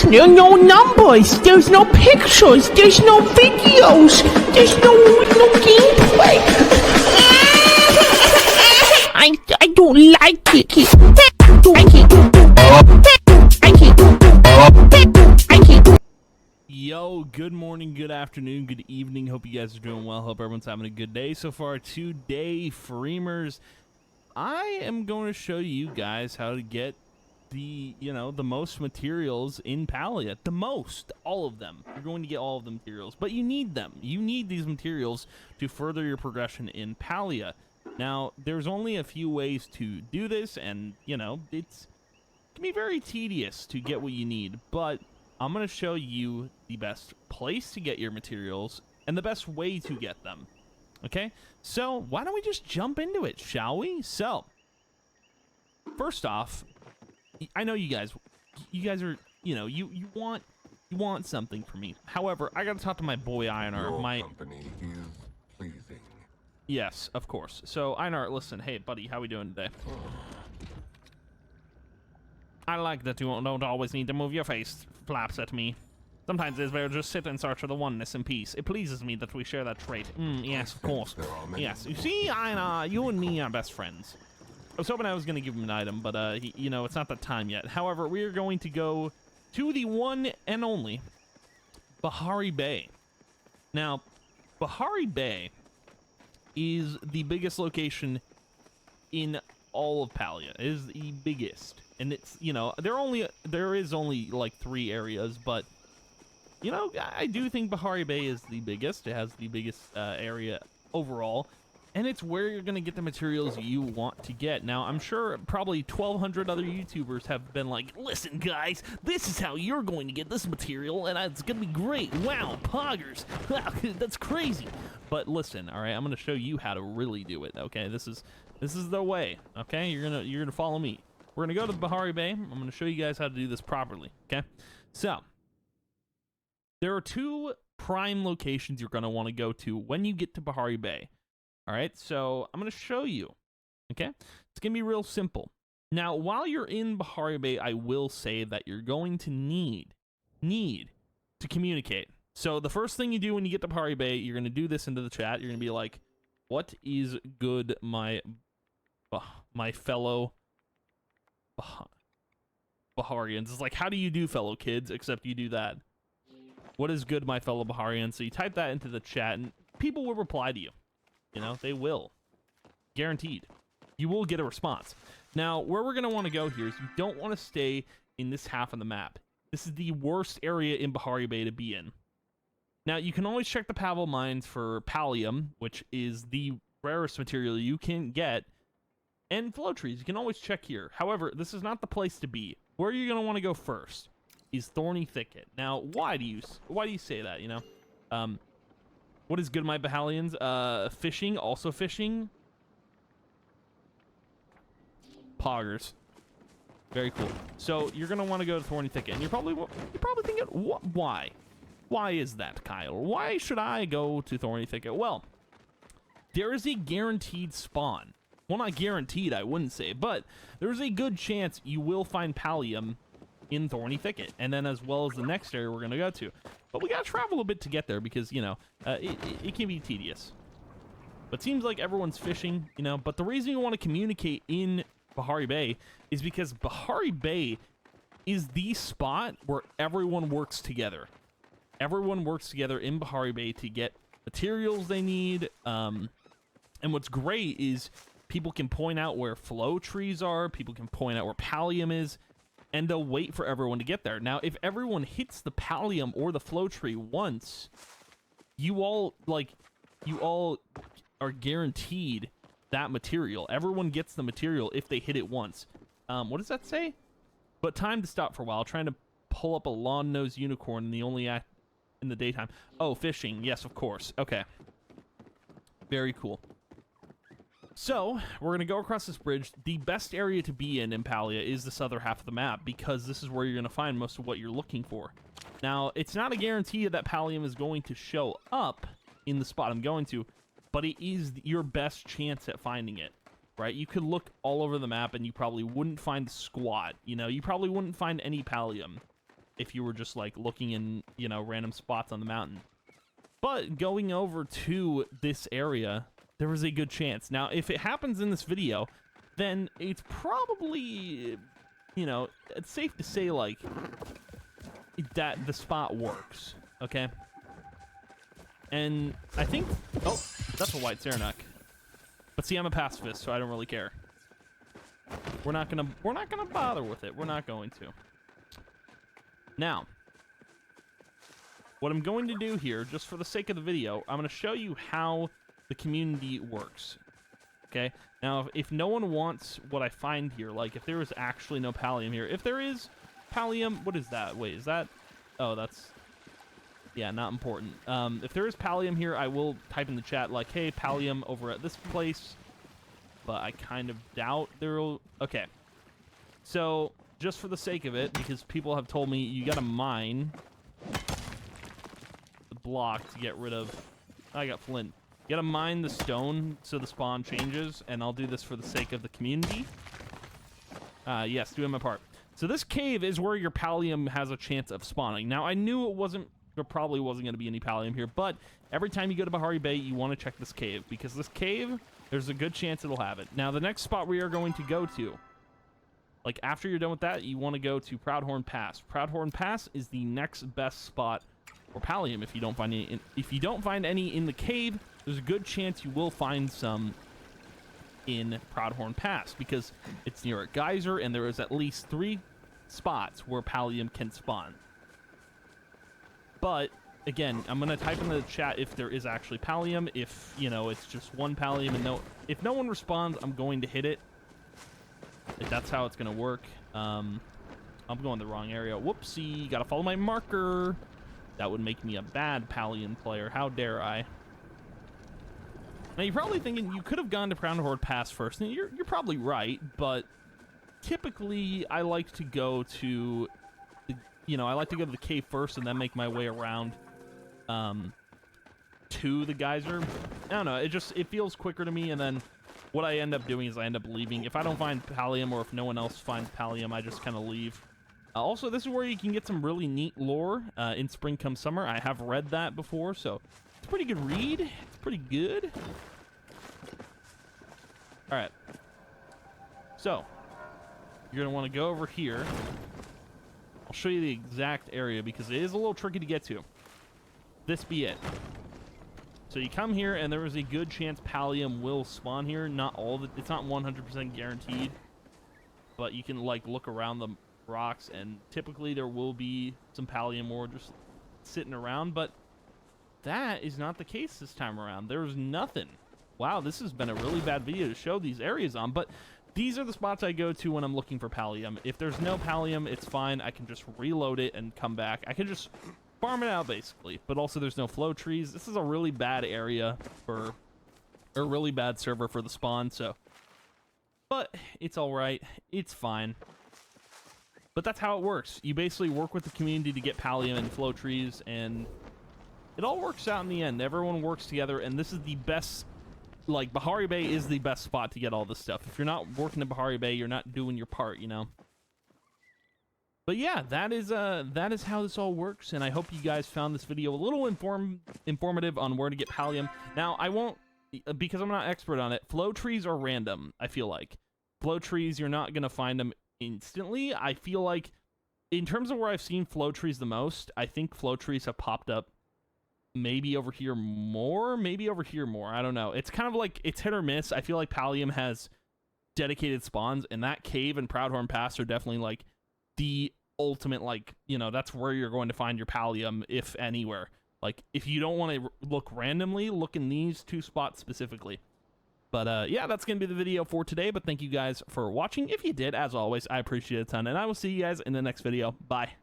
no numbers, there's no pictures, there's no videos, there's no gameplay. I don't like it. Yo, good morning, good afternoon, good evening. Hope you guys are doing well. Hope everyone's having a good day so far. Today, Freemers, I am going to show you guys how to get the most materials in Palia. The most, all of them. You're going to get all of the materials, but you need them. You need these materials to further your progression in Palia. Now, there's only a few ways to do this, and, it can be very tedious to get what you need, but I'm going to show you the best place to get your materials and the best way to get them. Okay? So, why don't we just jump into it, shall we? So, first off, I know you guys are, you want something from me. However, I got to talk to my boy Einar. Your company is pleasing. Yes, of course. So, Einar, listen, hey, buddy, how we doing today? I like that you don't always need to move your face flaps at me. Sometimes it's better just sit in search of the oneness and peace. It pleases me that we share that trait. Yes, of course. Yes, you see, Einar, you and me are best friends. I was hoping I was going to give him an item, but, it's not that time yet. However, we are going to go to the one and only Bahari Bay. Now, Bahari Bay is the biggest location in all of Palia. It is the biggest. And it's, there is only like 3 areas, but, I do think Bahari Bay is the biggest. It has the biggest area overall. And it's where you're going to get the materials you want to get. Now, I'm sure probably 1,200 other YouTubers have been like, listen, guys, this is how you're going to get this material, and it's going to be great. Wow, poggers. That's crazy. But listen, all right, I'm going to show you how to really do it, okay? This is the way, okay? You're going to follow me. We're going to go to Bahari Bay. I'm going to show you guys how to do this properly, okay? So, there are 2 prime locations you're going to want to go to when you get to Bahari Bay. All right, so I'm going to show you, okay? It's going to be real simple. Now, while you're in Bahari Bay, I will say that you're going to need to communicate. So the first thing you do when you get to Bahari Bay, you're going to do this into the chat. You're going to be like, what is good, my fellow Baharians? It's like, how do you do, fellow kids, except you do that. What is good, my fellow Baharians? So you type that into the chat, and people will reply to you. They will. Guaranteed. You will get a response. Now, where we're going to want to go here is you don't want to stay in this half of the map. This is the worst area in Bahari Bay to be in. Now, you can always check the Pavel mines for Pallium, which is the rarest material you can get, and flow trees. You can always check here. However, this is not the place to be. Where you're going to want to go first is Thorny Thicket. Now, why do you say that, What is good, my Bahalians? Fishing, also fishing. Poggers. Very cool. So you're gonna want to go to Thorny Thicket, and you're probably thinking, why? Why is that, Kyle? Why should I go to Thorny Thicket? Well, there is a guaranteed spawn. Well, not guaranteed, I wouldn't say, but there's a good chance you will find Pallium in Thorny Thicket, and then as well as the next area we're gonna go to. But we gotta travel a bit to get there because, it can be tedious. But seems like everyone's fishing, But the reason you want to communicate in Bahari Bay is because Bahari Bay is the spot where everyone works together. Everyone works together in Bahari Bay to get materials they need. And what's great is people can point out where flow trees are. People can point out where Pallium is. And they'll wait for everyone to get there. Now, if everyone hits the Pallium or the flow tree once, you all are guaranteed that material. Everyone gets the material if they hit it once. What does that say? But time to stop for a while. Trying to pull up a lawn-nosed unicorn in the only act in the daytime. Oh, fishing. Yes, of course. Okay. Very cool. So, we're going to go across this bridge. The best area to be in Palia is this other half of the map, because this is where you're going to find most of what you're looking for. Now, it's not a guarantee that Pallium is going to show up in the spot I'm going to, but it is your best chance at finding it, right? You could look all over the map and you probably wouldn't find squat, you probably wouldn't find any Pallium. if you were just like looking in, you know, random spots on the mountain. But going over to this area, there was a good chance. Now, if it happens in this video, then it's probably, you know, it's safe to say, like, that the spot works, okay? And I think, oh, that's a white Saranac. But see, I'm a pacifist, so I don't really care. We're not gonna bother with it. We're not going to. Now, what I'm going to do here, just for the sake of the video, I'm going to show you how the community works. Okay? Now, if no one wants what I find here, like if there is actually no pallium here, if there is pallium, what is that? Wait, is that? Oh, that's, yeah, not important. If there is pallium here, I will type in the chat like, hey, pallium over at this place. But I kind of doubt there'll, okay. So, just for the sake of it, because people have told me you gotta mine the block to get rid of, I got flint. You gotta mine the stone so the spawn changes, and I'll do this for the sake of the community. Yes, doing my part. So this cave is where your pallium has a chance of spawning. Now, I knew there probably wasn't going to be any pallium here, but every time you go to Bahari Bay, you want to check this cave, because this cave, there's a good chance it'll have it. Now, the next spot we are going to go to, like after you're done with that, you want to go to Proudhorn Pass. Proudhorn Pass is the next best spot for pallium. If you don't find any in the cave, there's a good chance you will find some in Proudhorn Pass, because it's near a geyser and there is at least 3 spots where pallium can spawn. But again, I'm gonna type in the chat if there is actually pallium. If, you know, it's just one pallium and if no one responds, I'm going to hit it. That's how it's gonna work. I'm going the wrong area. Whoopsie, gotta follow my marker. That would make me a bad pallium player. How dare I? Now, you're probably thinking you could have gone to Proudhorn Pass first, and you're probably right, but typically I like to go to the cave first and then make my way around to the geyser. I don't know, it feels quicker to me, and then what I end up doing is I end up leaving. If I don't find pallium, or if no one else finds pallium, I just kind of leave. Also, this is where you can get some really neat lore in Spring Come Summer. I have read that before, so it's a pretty good read. It's pretty good. All right. So, you're going to want to go over here. I'll show you the exact area because it is a little tricky to get to. This be it. So you come here, and there is a good chance pallium will spawn here. Not all of it. It's not 100% guaranteed, but you can like look around the rocks, and typically there will be some pallium ore just sitting around, but that is not the case this time around. There's nothing. Wow, this has been a really bad video to show these areas on, but these are the spots I go to when I'm looking for pallium. If there's no pallium, it's fine. I can just reload it and come back. I can just farm it out, basically. But also, there's no flow trees. This is a really bad area for... or a really bad server for the spawn, so... but it's alright. It's fine. But that's how it works. You basically work with the community to get pallium and flow trees, and it all works out in the end. Everyone works together, and this is the best... like, Bahari Bay is the best spot to get all this stuff. If you're not working in Bahari Bay, you're not doing your part, you know? But yeah, that is how this all works, and I hope you guys found this video a little informative on where to get pallium. Now, I won't, because I'm not expert on it, flow trees are random, I feel like. Flow trees, you're not going to find them instantly. I feel like, in terms of where I've seen flow trees the most, I think flow trees have popped up maybe over here more, maybe over here more. I don't know. It's kind of like, it's hit or miss. I feel like pallium has dedicated spawns, and that cave and Proudhorn Pass are definitely like the ultimate, like, you know, that's where you're going to find your pallium, if anywhere. Like, if you don't want to look randomly, look in these 2 spots specifically. But yeah, that's gonna be the video for today, but thank you guys for watching. If you did, as always, I appreciate it a ton, and I will see you guys in the next video. Bye.